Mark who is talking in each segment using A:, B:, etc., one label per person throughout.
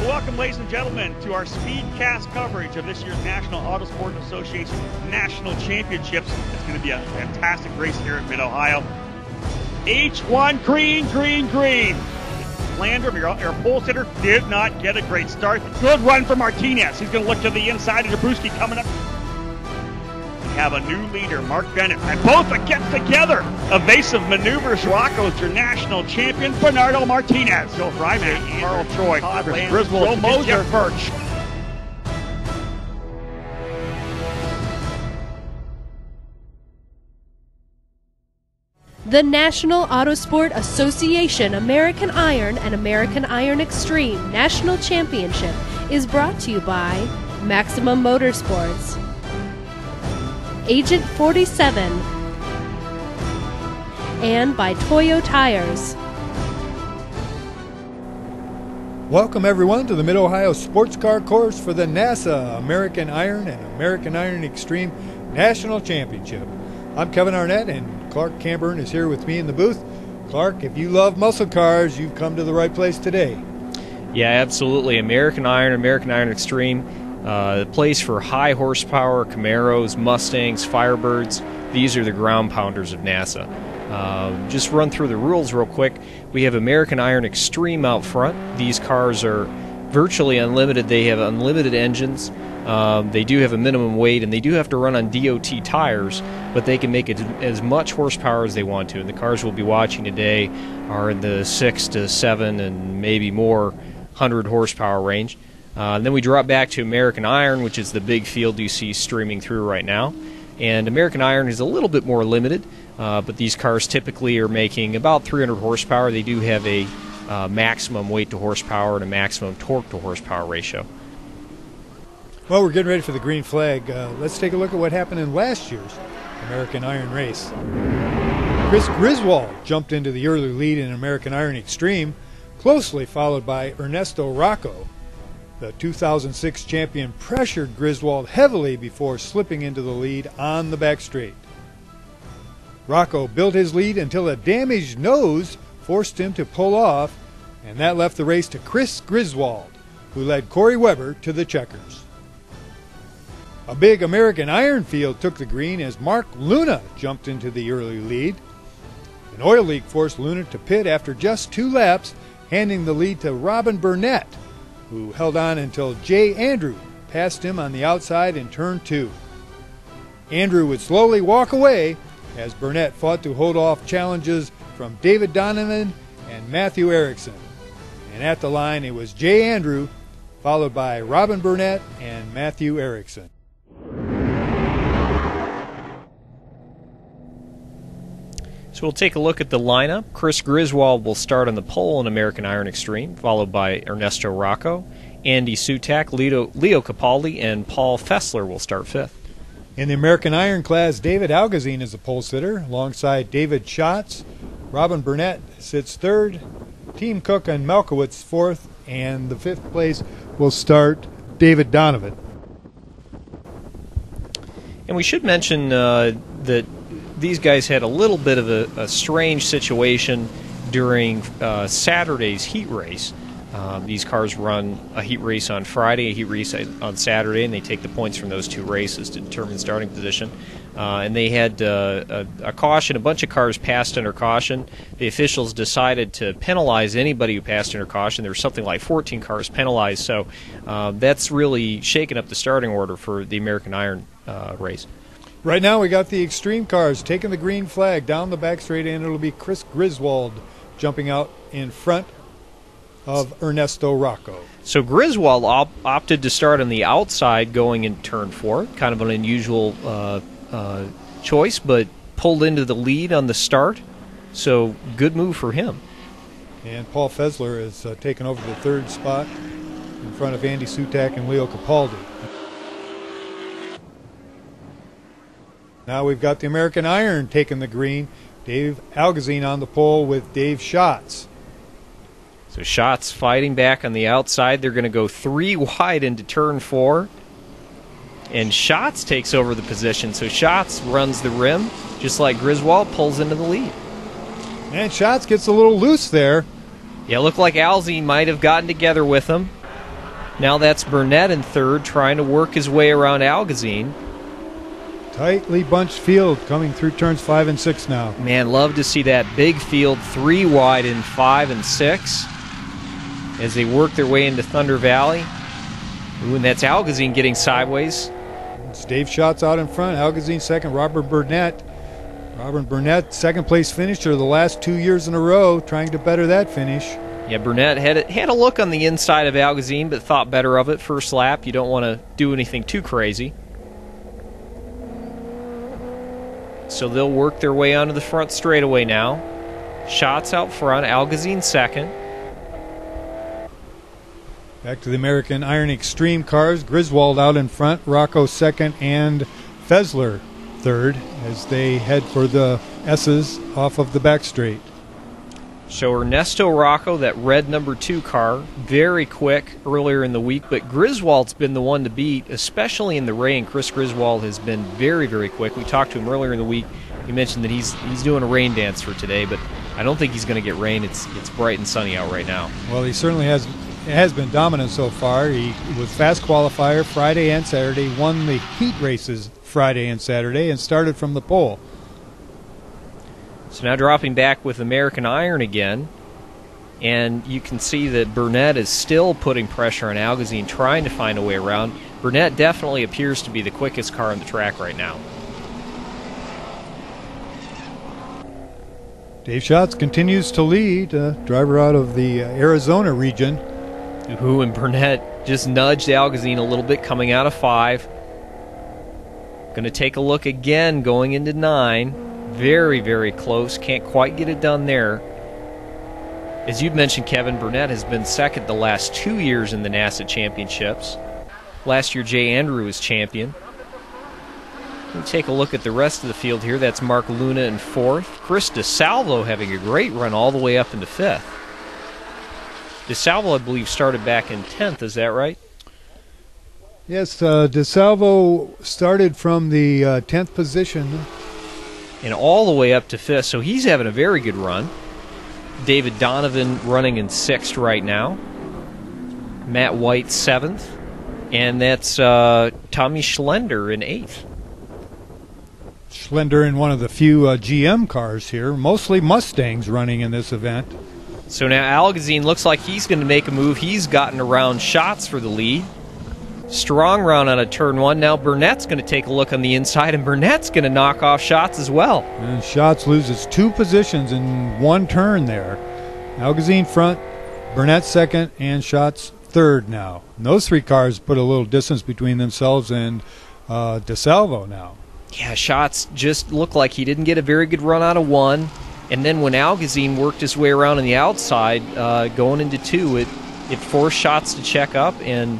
A: Welcome, ladies and gentlemen, to our Speedcast coverage of this year's National Autosport Association National Championships. It's going to be a fantastic race here at Mid-Ohio. H1 green, green, green. Landrum, your pole sitter, did not get a great start. Good run for Martinez. He's going to look to the inside of Dabrowski coming up. We have a new leader, Mark Bennett, and both against together. Evasive maneuvers, Rocco's your national champion, Bernardo Martinez. Bill Fryman, Carl Troy, Griswold, Moser, Birch.
B: The National Autosport Association American Iron and American Iron Extreme National Championship is brought to you by Maximum Motorsports, Agent 47, and by Toyo Tires.
C: Welcome everyone to the Mid-Ohio Sports Car Course for the NASA American Iron and American Iron Extreme National Championship. I'm Kevin Arnett, and Clark Camburn is here with me in the booth. Clark, if you love muscle cars, you've come to the right place today.
D: Yeah, absolutely. American Iron, American Iron Extreme, the place for high horsepower Camaros, Mustangs, Firebirds. These are the ground pounders of NASA. Just run through the rules real quick. We have American Iron Extreme out front. These cars are virtually unlimited. They have unlimited engines. They do have a minimum weight, and they do have to run on DOT tires, but they can make it as much horsepower as they want to. And the cars we'll be watching today are in the 6 to 7 and maybe more 100 horsepower range. And then we drop back to American Iron, which is the big field you see streaming through right now. And American Iron is a little bit more limited, but these cars typically are making about 300 horsepower. They do have a maximum weight to horsepower and a maximum torque to horsepower ratio.
C: Well, we're getting ready for the green flag. Let's take a look at what happened in last year's American Iron race. Chris Griswold jumped into the early lead in American Iron Extreme, closely followed by Ernesto Rocco. The 2006 champion pressured Griswold heavily before slipping into the lead on the back straight. Rocco built his lead until a damaged nose forced him to pull off, and that left the race to Chris Griswold, who led Corey Weber to the checkers. A big American Iron field took the green as Mark Luna jumped into the early lead. An oil leak forced Luna to pit after just 2 laps, handing the lead to Robin Burnett, who held on until Jay Andrew passed him on the outside in turn 2. Andrew would slowly walk away as Burnett fought to hold off challenges from David Donovan and Matthew Erickson. And at the line it was Jay Andrew, followed by Robin Burnett and Matthew Erickson.
D: So we'll take a look at the lineup. Chris Griswold will start on the pole in American Iron Extreme, followed by Ernesto Rocco, Andy Sutak, Leo Capaldi, and Paul Fessler will start 5th.
C: In the American Iron class, David Alguazine is the pole sitter, alongside David Schatz. Robin Burnett sits 3rd, Team Cook and Malkowitz 4th, and the 5th place will start David Donovan.
D: And we should mention that these guys had a little bit of a strange situation during Saturday's heat race. These cars run a heat race on Friday, a heat race on Saturday, and they take the points from those 2 races to determine starting position. And they had a caution. A bunch of cars passed under caution. The officials decided to penalize anybody who passed under caution. There was something like 14 cars penalized, so that's really shaken up the starting order for the American Iron race.
C: Right now we got the Extreme cars taking the green flag down the back straight, and it'll be Chris Griswold jumping out in front of Ernesto Rocco.
D: So Griswold opted to start on the outside going in turn 4, kind of an unusual choice, but pulled into the lead on the start, so good move for him.
C: And Paul Fessler is taken over the 3rd spot in front of Andy Sutak and Leo Capaldi. Now we've got the American Iron taking the green. Dave Alguazine on the pole with Dave Schatz.
D: So Schatz fighting back on the outside. They're going to go 3 wide into turn 4. And Schatz takes over the position. So Schatz runs the rim. just like Griswold, pulls into the lead.
C: And Schatz gets a little loose there.
D: Yeah, looked like Alzine might have gotten together with him. Now that's Burnett in third, trying to work his way around Algazine.
C: Tightly bunched field coming through turns 5 and 6 now.
D: Man, love to see that big field, 3 wide in 5 and 6 as they work their way into Thunder Valley. Ooh, and that's Algazine getting sideways.
C: It's Dave Schatz out in front. Algazine second. Robert Burnett, second place finisher the last 2 years in a row, trying to better that finish.
D: Yeah, Burnett had a look on the inside of Algazine, but thought better of it first lap. You don't want to do anything too crazy. So they'll work their way onto the front straightaway now. Schatz out front, Algazine second.
C: Back to the American Iron Extreme cars. Griswold out in front, Rocco second, and Fessler third as they head for the S's off of the back straight.
D: So Ernesto Rocco, that red number 2 car, very quick earlier in the week, but Griswold's been the one to beat, especially in the rain. Chris Griswold has been very, very quick. We talked to him earlier in the week. He mentioned that he's doing a rain dance for today, but I don't think he's going to get rain. It's bright and sunny out right now.
C: Well, he certainly has been dominant so far. He was fast qualifier Friday and Saturday, won the heat races Friday and Saturday, and started from the pole.
D: So now dropping back with American Iron again, and you can see that Burnett is still putting pressure on Algazine, trying to find a way around. Burnett definitely appears to be the quickest car on the track right now.
C: Dave Schatz continues to lead, driver out of the Arizona region.
D: Ooh, and Burnett just nudged Algazine a little bit coming out of 5. Going to take a look again going into 9. Very, very close. Can't quite get it done there. As you've mentioned, Kevin, Burnett has been second the last 2 years in the NASA championships. Last year, Jay Andrew was champion. We'll take a look at the rest of the field here. That's Mark Luna in 4th. Chris DeSalvo having a great run all the way up into 5th. DeSalvo, I believe, started back in 10th. Is that right?
C: Yes, DeSalvo started from the 10th position.
D: And all the way up to 5th, so he's having a very good run. David Donovan running in 6th right now. Matt White 7th. And that's Tommy Schlender in 8th.
C: Schlender in one of the few GM cars here, mostly Mustangs running in this event.
D: So now Algazine looks like he's going to make a move. He's gotten around Schatz for the lead. Strong run on a turn 1. Now Burnett's going to take a look on the inside, and Burnett's going to knock off Schatz as well.
C: And Schatz loses 2 positions in 1 turn there. Algazine front, Burnett second, and Schatz third now. And those 3 cars put a little distance between themselves and DeSalvo now.
D: Yeah, Schatz just looked like he didn't get a very good run out of 1. And then when Algazine worked his way around on the outside, going into 2, it forced Schatz to check up, and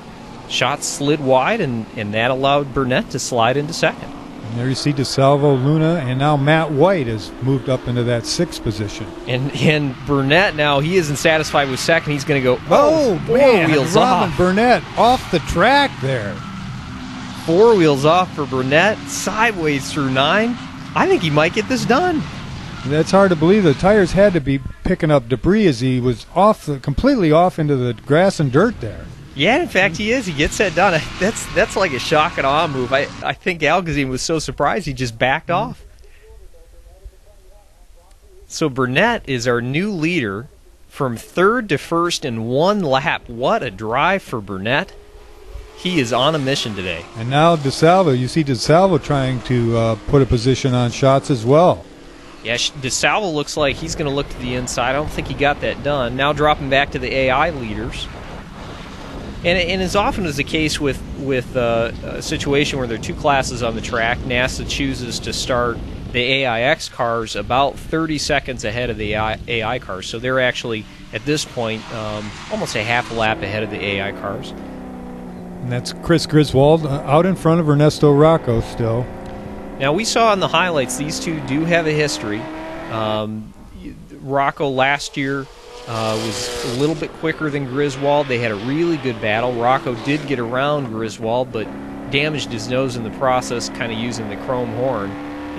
D: Schatz slid wide, and that allowed Burnett to slide into second.
C: And there you see DeSalvo, Luna, and now Matt White has moved up into that 6th position.
D: And Burnett now, he isn't satisfied with second. He's going to go,
C: man,
D: wheels
C: Robin
D: off.
C: Burnett off the track there.
D: 4 wheels off for Burnett, sideways through 9. I think he might get this done.
C: That's hard to believe. The tires had to be picking up debris as he was completely off into the grass and dirt there.
D: Yeah, in fact, he is. He gets that done. That's like a shock and awe move. I think Algazine was so surprised he just backed off. So Burnett is our new leader from 3rd to 1st in 1 lap. What a drive for Burnett. He is on a mission today.
C: And now DeSalvo, you see DeSalvo trying to put a position on Schatz as well.
D: Yeah, DeSalvo looks like he's going to look to the inside. I don't think he got that done. Now dropping back to the AI leaders. And as often is the case with a situation where there are 2 classes on the track, NASA chooses to start the AIX cars about 30 seconds ahead of the AI cars. So they're actually, at this point, almost a half a lap ahead of the AI cars.
C: And that's Chris Griswold out in front of Ernesto Rocco still.
D: Now, we saw in the highlights these 2 do have a history. Rocco last year was a little bit quicker than Griswold. They had a really good battle. Rocco did get around Griswold, but damaged his nose in the process, kind of using the chrome horn.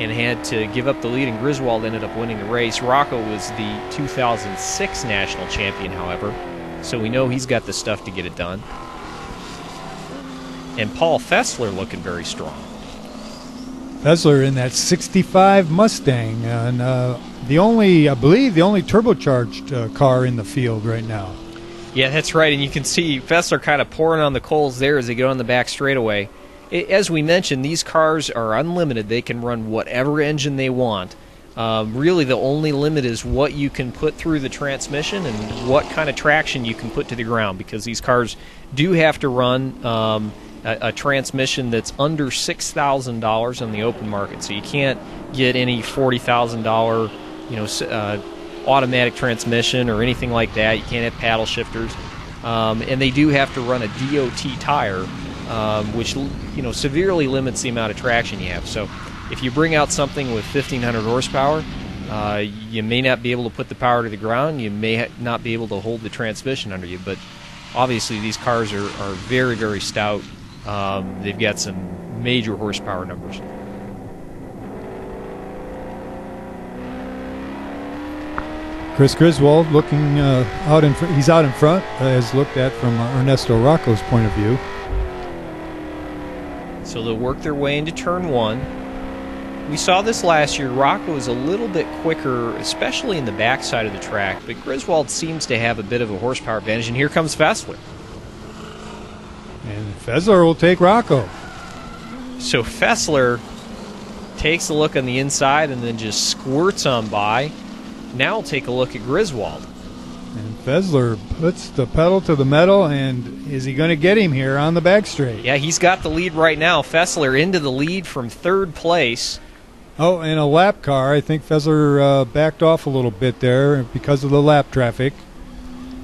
D: and had to give up the lead, and Griswold ended up winning the race. Rocco was the 2006 national champion, however, so we know he's got the stuff to get it done. And Paul Fessler looking very strong.
C: Fessler in that 65 Mustang, and I believe the only turbocharged car in the field right now.
D: Yeah, that's right, and you can see Fessler kind of pouring on the coals there as they get on the back straightaway. As we mentioned, these cars are unlimited. They can run whatever engine they want. Really, the only limit is what you can put through the transmission and what kind of traction you can put to the ground, because these cars do have to run a transmission that's under $6,000 on the open market. So you can't get any $40,000, automatic transmission or anything like that. You can't have paddle shifters, and they do have to run a DOT tire, which severely limits the amount of traction you have. So if you bring out something with 1,500 horsepower, you may not be able to put the power to the ground. You may not be able to hold the transmission under you. But obviously these cars are very, very stout. They've got some major horsepower numbers.
C: Chris Griswold looking out in front. He's out in front, as looked at from Ernesto Rocco's point of view.
D: So they'll work their way into turn one. We saw this last year. Rocco is a little bit quicker, especially in the backside of the track, but Griswold seems to have a bit of a horsepower advantage, and here comes Fessler.
C: And Fessler will take Rocco.
D: So Fessler takes a look on the inside and then just squirts on by. Now we'll take a look at Griswold.
C: And Fessler puts the pedal to the metal, and is he going to get him here on the back straight?
D: Yeah, he's got the lead right now. Fessler into the lead from third place.
C: Oh, in a lap car. I think Fessler backed off a little bit there because of the lap traffic.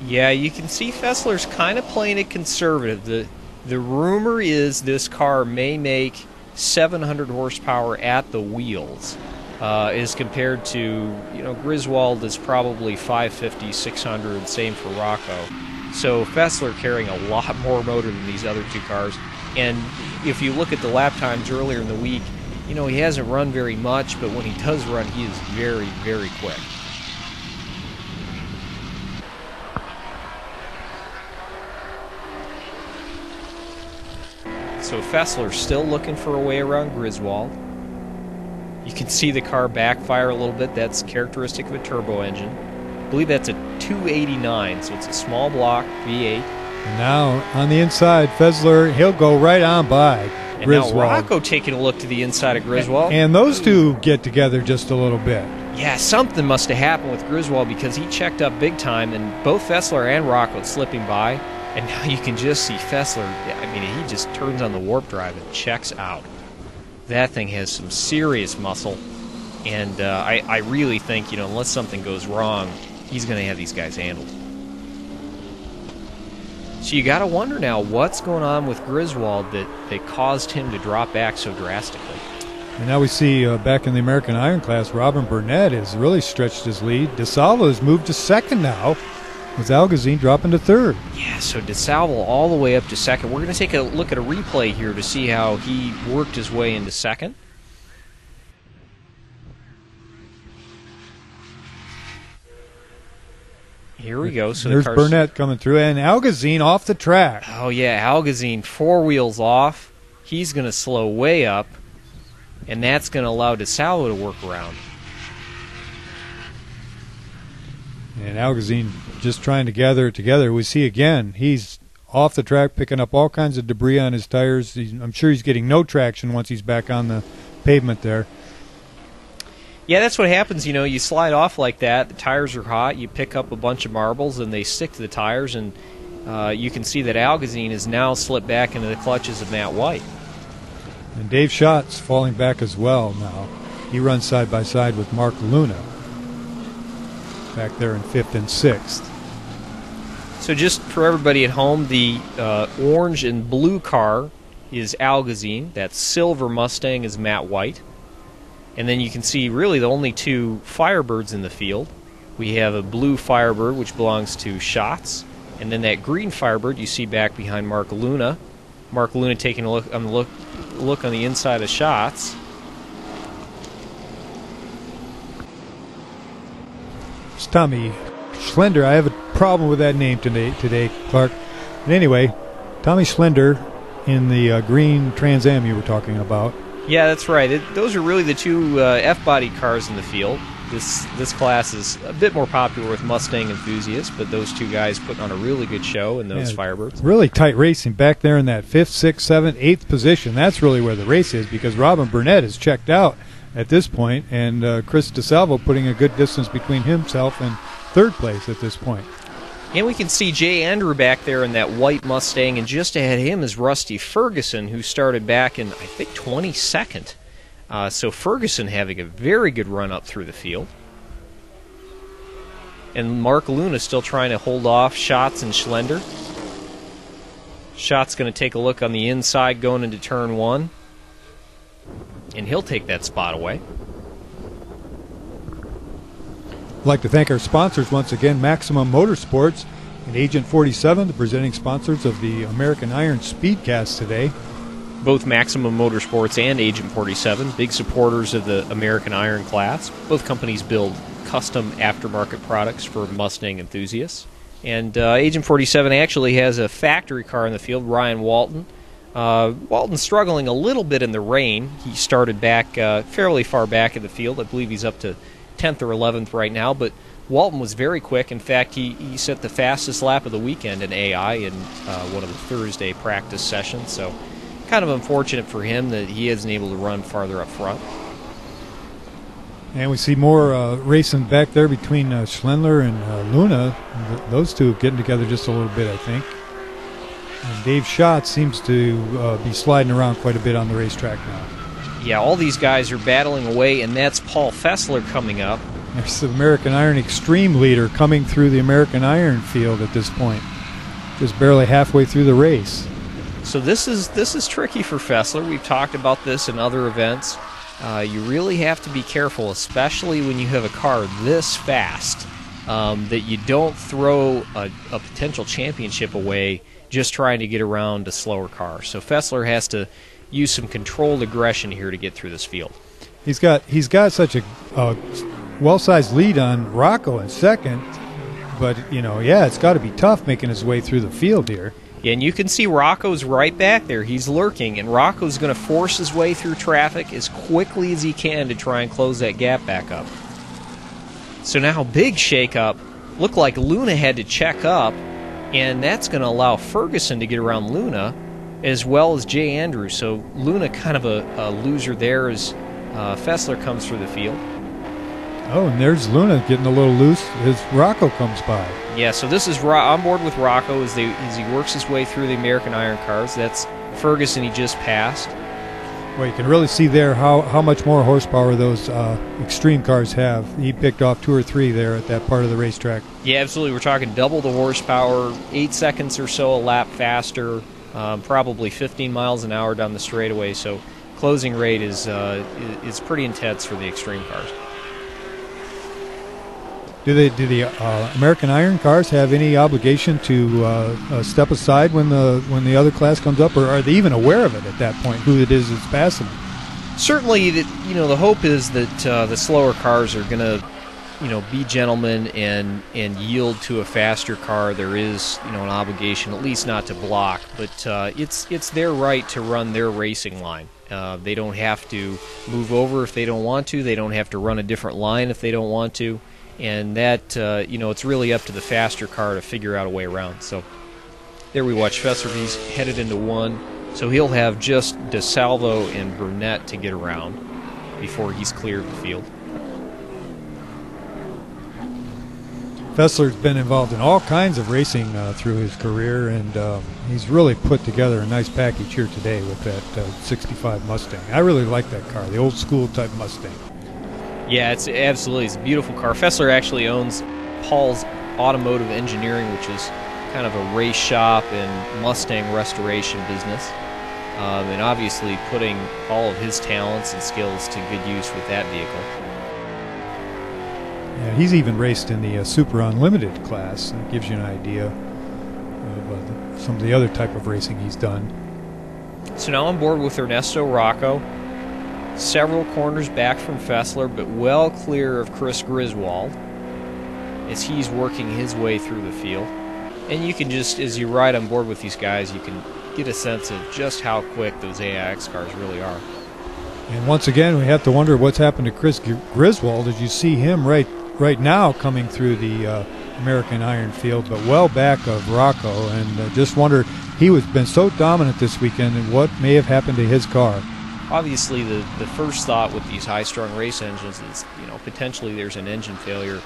D: Yeah, you can see Fessler's kind of playing it conservative. The rumor is this car may make 700 horsepower at the wheels, as compared to, Griswold is probably 550, 600, same for Rocco. So Fessler carrying a lot more motor than these other two cars. And if you look at the lap times earlier in the week, he hasn't run very much, but when he does run, he is very, very quick. So Fessler's still looking for a way around Griswold. You can see the car backfire a little bit. That's characteristic of a turbo engine. I believe that's a 289, so it's a small block V8.
C: And now on the inside, Fessler, he'll go right on by Griswold.
D: And now Rocco taking a look to the inside of Griswold.
C: And those two get together just a little bit.
D: Yeah, something must have happened with Griswold, because he checked up big time, and both Fessler and Rocco slipping by. And now you can just see Fessler, he just turns on the warp drive and checks out. That thing has some serious muscle, and I really think, unless something goes wrong, he's going to have these guys handled. So you got to wonder now what's going on with Griswold that caused him to drop back so drastically.
C: And now we see back in the American Iron class, Robin Burnett has really stretched his lead. DeSalvo has moved to second now, with Algazine dropping to third.
D: Yeah, so DeSalvo all the way up to second. We're going to take a look at a replay here to see how he worked his way into second. Here we go. So
C: there's Burnett coming through, and Algazine off the track.
D: Oh, yeah, Algazine 4 wheels off. He's going to slow way up, and that's going to allow DeSalvo to work around.
C: And Algazine just trying to gather it together. We see again, he's off the track picking up all kinds of debris on his tires. I'm sure he's getting no traction once he's back on the pavement there.
D: Yeah, that's what happens. You slide off like that, the tires are hot, you pick up a bunch of marbles and they stick to the tires, and you can see that Algazine has now slipped back into the clutches of Matt White.
C: And Dave Schott's falling back as well now. He runs side by side with Mark Luna, back there in 5th and 6th.
D: So just for everybody at home, the orange and blue car is Algazine. That silver Mustang is Matt White. And then you can see really the only two Firebirds in the field. We have a blue Firebird, which belongs to Schatz, and then that green Firebird you see back behind Mark Luna. Mark Luna taking a look on the inside of Schatz.
C: It's Tommy Schlender. I have a problem with that name today, Clark. But anyway, Tommy Schlender in the green Trans Am you were talking about.
D: Yeah, that's right. Those are really the two F-body cars in the field. This class is a bit more popular with Mustang enthusiasts, but those two guys putting on a really good show in those Firebirds.
C: Really tight racing back there in that 5th, 6th, 7th, 8th position. That's really where the race is, because Robin Burnett is checked out at this point, and Chris DeSalvo putting a good distance between himself and 3rd place at this point.
D: And we can see Jay Andrew back there in that white Mustang, and just ahead of him is Rusty Ferguson, who started back in, I think, 22nd. So Ferguson having a very good run up through the field. And Mark Luna still trying to hold off Schatz and Schlender. Schatz going to take a look on the inside going into turn 1. And he'll take that spot away.
C: I'd like to thank our sponsors once again, Maximum Motorsports and Agent 47, the presenting sponsors of the American Iron Speedcast today.
D: Both Maximum Motorsports and Agent 47, big supporters of the American Iron class. Both companies build custom aftermarket products for Mustang enthusiasts. And Agent 47 actually has a factory car in the field, Ryan Walton. Walton's struggling a little bit in the rain. He started back fairly far back in the field. I believe he's up to 10th or 11th right now, but Walton was very quick. In fact, he set the fastest lap of the weekend in AI in one of the Thursday practice sessions. So kind of unfortunate for him that he isn't able to run farther up front.
C: And we see more racing back there between Schlender and Luna. Those two getting together just a little bit, I think. And Dave Schatz seems to be sliding around quite a bit on the racetrack now.
D: Yeah, all these guys are battling away, and that's Paul Fessler coming up.
C: There's the American Iron Extreme leader coming through the American Iron field at this point. Just barely halfway through the race.
D: So this is tricky for Fessler. We've talked about this in other events. You really have to be careful, especially when you have a car this fast, that you don't throw a potential championship away just trying to get around a slower car. So Fessler has to use some controlled aggression here to get through this field.
C: He's got such a well-sized lead on Rocco in 2nd, but it's got to be tough making his way through the field here.
D: And you can see Rocco's right back there. He's lurking, and Rocco's going to force his way through traffic as quickly as he can to try and close that gap back up. So now big shake-up. Looked like Luna had to check up, and that's going to allow Ferguson to get around Luna as well as Jay Andrews. So Luna kind of a loser there as Fessler comes through the field.
C: Oh, and there's Luna getting a little loose as Rocco comes by.
D: Yeah, so this is on board with Rocco as he works his way through the American Iron cars. That's Ferguson he just passed.
C: Well, you can really see there how much more horsepower those extreme cars have. He picked off 2 or 3 there at that part of the racetrack.
D: Yeah, absolutely. We're talking double the horsepower, 8 seconds or so a lap faster, probably 15 miles an hour down the straightaway. So closing rate is pretty intense for the extreme cars.
C: Do the American Iron cars have any obligation to step aside when the other class comes up, or are they even aware of it at that point, who it is that's passing them?
D: Certainly, the hope is that the slower cars are going to be gentlemen and yield to a faster car. There is an obligation, at least not to block, but it's their right to run their racing line. They don't have to move over if they don't want to. They don't have to run a different line if they don't want to. And that, it's really up to the faster car to figure out a way around. So there we watch Fessler. He's headed into 1. So he'll have just DeSalvo and Burnett to get around before he's cleared the field.
C: Fessler's been involved in all kinds of racing through his career, and he's really put together a nice package here today with that 65 Mustang. I really like that car, the old school type Mustang.
D: Yeah, it's a beautiful car. Fessler actually owns Paul's Automotive Engineering, which is kind of a race shop and Mustang restoration business. And obviously putting all of his talents and skills to good use with that vehicle.
C: Yeah, he's even raced in the Super Unlimited class. That gives you an idea of some of the other type of racing he's done.
D: So now on board with Ernesto Rocco. Several corners back from Fessler, but well clear of Chris Griswold. as he's working his way through the field. And you can just, as you ride on board with these guys, you can get a sense of just how quick those AIX cars really are.
C: And once again, we have to wonder what's happened to Chris Griswold, as you see him right now coming through the American Iron field, but well back of Rocco, and just wonder, he was been so dominant this weekend, and what may have happened to his car.
D: Obviously, the first thought with these high-strung race engines is, potentially there's an engine failure.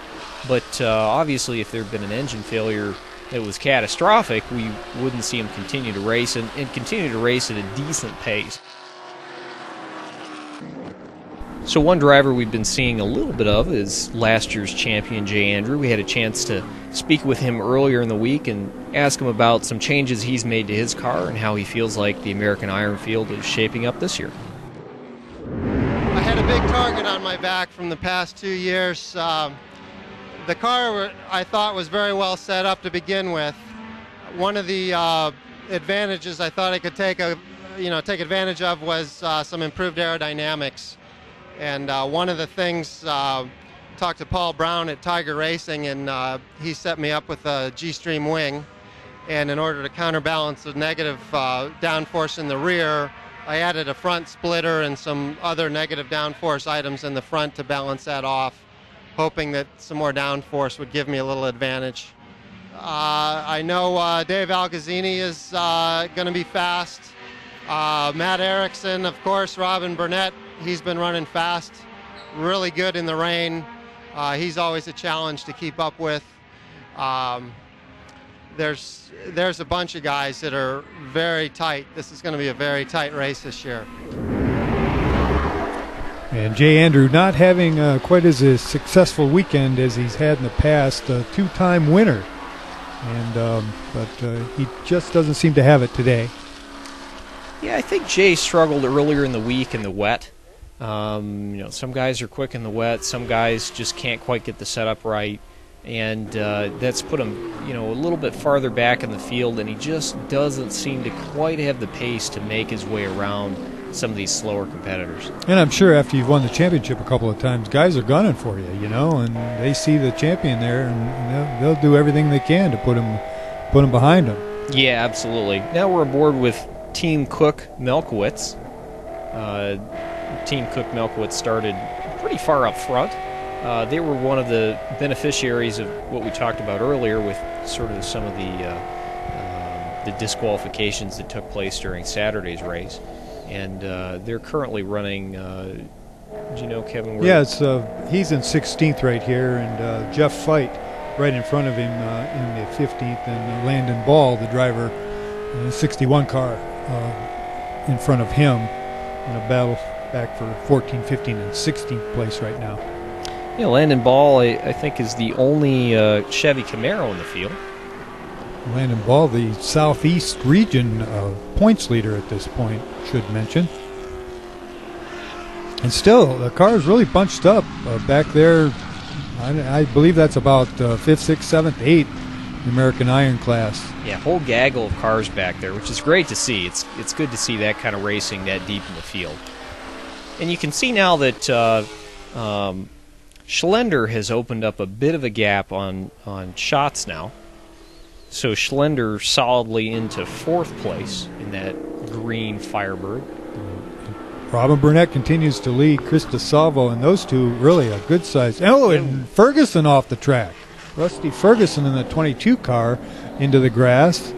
D: But obviously, if there had been an engine failure that was catastrophic, we wouldn't see him continue to race and continue to race at a decent pace. So one driver we've been seeing a little bit of is last year's champion, Jay Andrew. We had a chance to speak with him earlier in the week and ask him about some changes he's made to his car and how he feels like the American Iron field is shaping up this year.
E: I had a big target on my back from the past 2 years. The car, I thought, was very well set up to begin with. One of the advantages I thought I could take advantage of was some improved aerodynamics. And one of the things, talked to Paul Brown at Tiger Racing, and he set me up with a G-Stream wing. And in order to counterbalance the negative downforce in the rear, I added a front splitter and some other negative downforce items in the front to balance that off, hoping that some more downforce would give me a little advantage. I know Dave Algazzini is going to be fast. Matt Erickson, of course, Robin Burnett, he's been running fast, really good in the rain. He's always a challenge to keep up with. There's a bunch of guys that are very tight. This is going to be a very tight race this year.
C: And Jay Andrew not having quite as a successful weekend as he's had in the past, a two-time winner. But he just doesn't seem to have it today.
D: Yeah, I think Jay struggled earlier in the week in the wet. Some guys are quick in the wet, some guys just can't quite get the setup right, and that's put him, a little bit farther back in the field, and he just doesn't seem to quite have the pace to make his way around some of these slower competitors. And
C: I'm sure after you've won the championship a couple of times, guys are gunning for you, and they see the champion there, and they'll do everything they can to put him behind them.
D: Yeah, absolutely. Now we're aboard with Team Cook Melkowitz. Team Cook Melkowitz started pretty far up front. They were one of the beneficiaries of what we talked about earlier with sort of some of the disqualifications that took place during Saturday's race. And they're currently running, do you know, Kevin?
C: Yeah, he's in 16th right here, and Jeff Fight right in front of him in the 15th, and Landon Ball, the driver in the 61 car, in front of him in a battle back for 14, 15, and 16th place right now.
D: Yeah, Landon Ball, I think, is the only Chevy Camaro in the field.
C: Landon Ball, the Southeast region points leader at this point, should mention. And still, the car is really bunched up back there. I believe that's about 5th, 6th, 7th, 8th American Iron class.
D: Yeah, whole gaggle of cars back there, which is great to see. It's good to see that kind of racing that deep in the field. And you can see now that Schlender has opened up a bit of a gap on Schatz now. So Schlender solidly into 4th place in that green Firebird.
C: Robin Burnett continues to lead Chris DeSalvo, and those two really a good size. Oh, and Ferguson off the track. Rusty Ferguson in the 22 car into the grass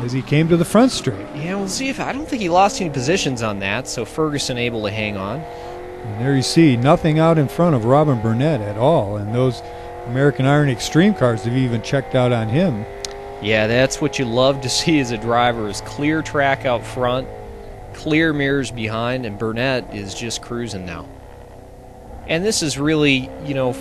C: as he came to the front straight.
D: Yeah, we'll see if I don't think he lost any positions on that, so Ferguson able to hang on.
C: And there you see nothing out in front of Robin Burnett at all, and those American Iron Extreme cars have even checked out on him.
D: Yeah, that's what you love to see as a driver, is clear track out front, clear mirrors behind, and Burnett is just cruising now. And this is really,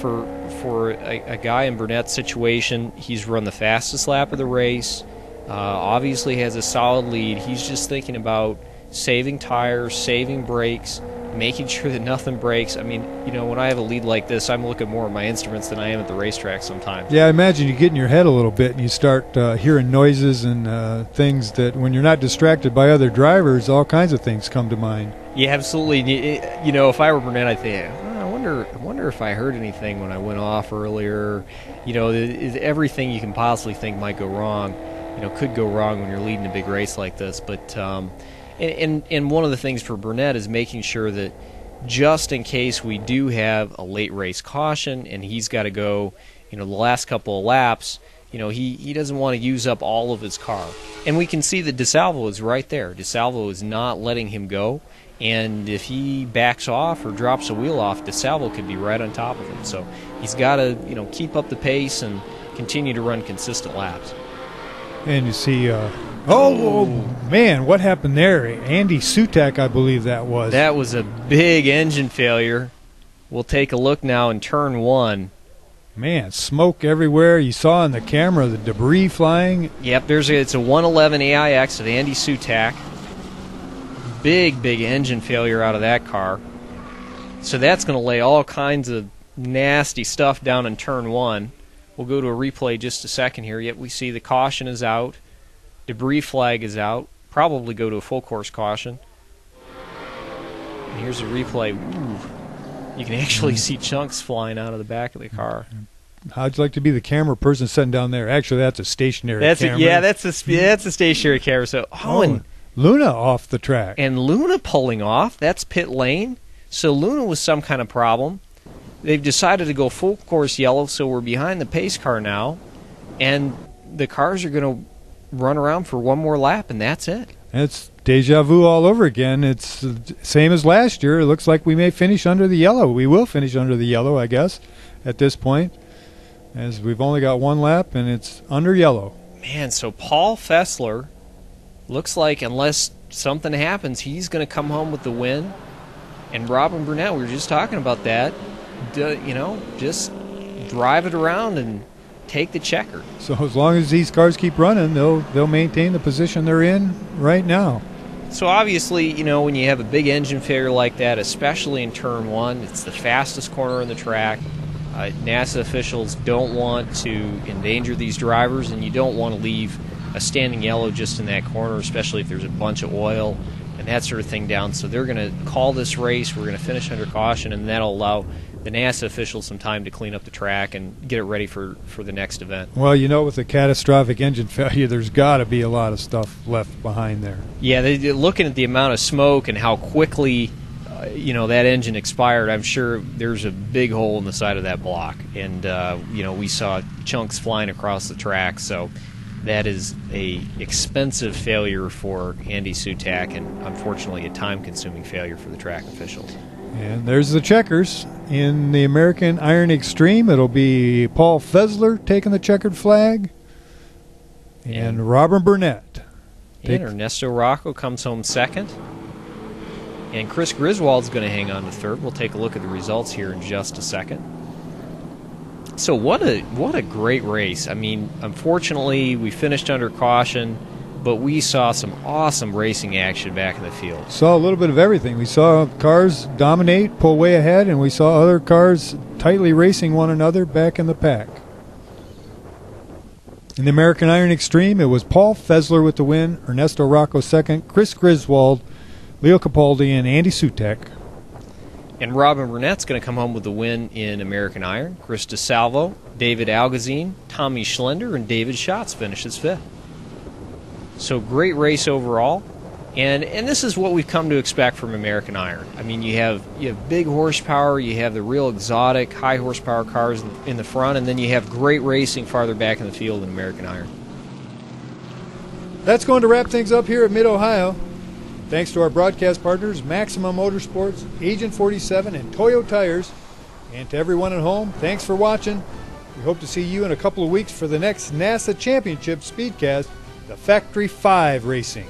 D: for a guy in Burnett's situation, he's run the fastest lap of the race, obviously has a solid lead. He's just thinking about saving tires, saving brakes, making sure that nothing breaks. I mean, when I have a lead like this, I'm looking more at my instruments than I am at the racetrack sometimes.
C: Yeah, I imagine you get in your head a little bit and you start hearing noises and things that when you're not distracted by other drivers, all kinds of things come to mind.
D: Yeah, absolutely. If I were Burnett, I'd think, I wonder wonder if I heard anything when I went off earlier. You know, everything you can possibly think might go wrong, you know, could go wrong when you're leading a big race like this. But and one of the things for Burnett is making sure that just in case we do have a late race caution and he's got to go, you know, the last couple of laps, you know, he doesn't want to use up all of his car. And we can see that DeSalvo is right there. DeSalvo is not letting him go. And if he backs off or drops a wheel off, DeSalvo could be right on top of him. So he's got to, you know, keep up the pace and continue to run consistent laps.
C: And you see, oh man, what happened there? Andy Sutak, I believe that was.
D: That was a big engine failure. We'll take a look now in turn 1.
C: Man, smoke everywhere. You saw in the camera the debris flying.
D: Yep, it's a 111 AIX of Andy Sutak. Big engine failure out of that car. So that's going to lay all kinds of nasty stuff down in turn 1. We'll go to a replay just a second here. Yet we see the caution is out. Debris flag is out. Probably go to a full course caution. And here's a replay. Ooh. You can actually see chunks flying out of the back of the car.
C: How'd you like to be the camera person sitting down there? Actually, that's a stationary camera.
D: That's a stationary camera. So and
C: Luna off the track.
D: And Luna pulling off. That's pit lane. So Luna was some kind of problem. They've decided to go full course yellow, so we're behind the pace car now. And the cars are going to run around for one more lap, and that's it.
C: It's deja vu all over again. It's the same as last year. It looks like we may finish under the yellow. We will finish under the yellow, I guess, at this point, as we've only got one lap, and it's under yellow.
D: Man, so Paul Fessler looks like, unless something happens, he's going to come home with the win. And Robin Burnett, we were just talking about that, you know, just drive it around and take the checker.
C: So as long as these cars keep running, they'll maintain the position they're in right now.
D: So obviously, you know, when you have a big engine failure like that, especially in turn 1, it's the fastest corner in the track. NASA officials don't want to endanger these drivers, and you don't want to leave a standing yellow just in that corner, especially if there's a bunch of oil and that sort of thing down. So they're going to call this race. We're going to finish under caution, and that'll allow the NASA officials some time to clean up the track and get it ready for the next event.
C: Well, you know, with a catastrophic engine failure, there's got to be a lot of stuff left behind there.
D: Yeah, looking at the amount of smoke and how quickly you know, that engine expired, I'm sure there's a big hole in the side of that block. And, you know, we saw chunks flying across the track. So that is a expensive failure for Andy Sutak, and unfortunately a time-consuming failure for the track officials.
C: And there's the checkers. In the American Iron Extreme, it'll be Paul Fessler taking the checkered flag, and Robin Burnett.
D: And Ernesto Rocco comes home second. And Chris Griswold's going to hang on to third. We'll take a look at the results here in just a second. So what a great race. I mean, unfortunately, we finished under caution, but we saw some awesome racing action back in the field.
C: Saw a little bit of everything. We saw cars dominate, pull way ahead, and we saw other cars tightly racing one another back in the pack. In the American Iron Extreme, it was Paul Fessler with the win, Ernesto Rocco second, Chris Griswold, Leo Capaldi, and Andy Sutak.
D: And Robin Burnett's going to come home with the win in American Iron. Chris DeSalvo, David Algazine, Tommy Schlender, and David Schatz finishes fifth. So great race overall. And this is what we've come to expect from American Iron. I mean, you have big horsepower, you have the real exotic high horsepower cars in the front, and then you have great racing farther back in the field in American Iron.
C: That's going to wrap things up here at Mid-Ohio. Thanks to our broadcast partners, Maximum Motorsports, Agent 47, and Toyo Tires. And to everyone at home, thanks for watching. We hope to see you in a couple of weeks for the next NASA Championship Speedcast, the Factory 5 Racing.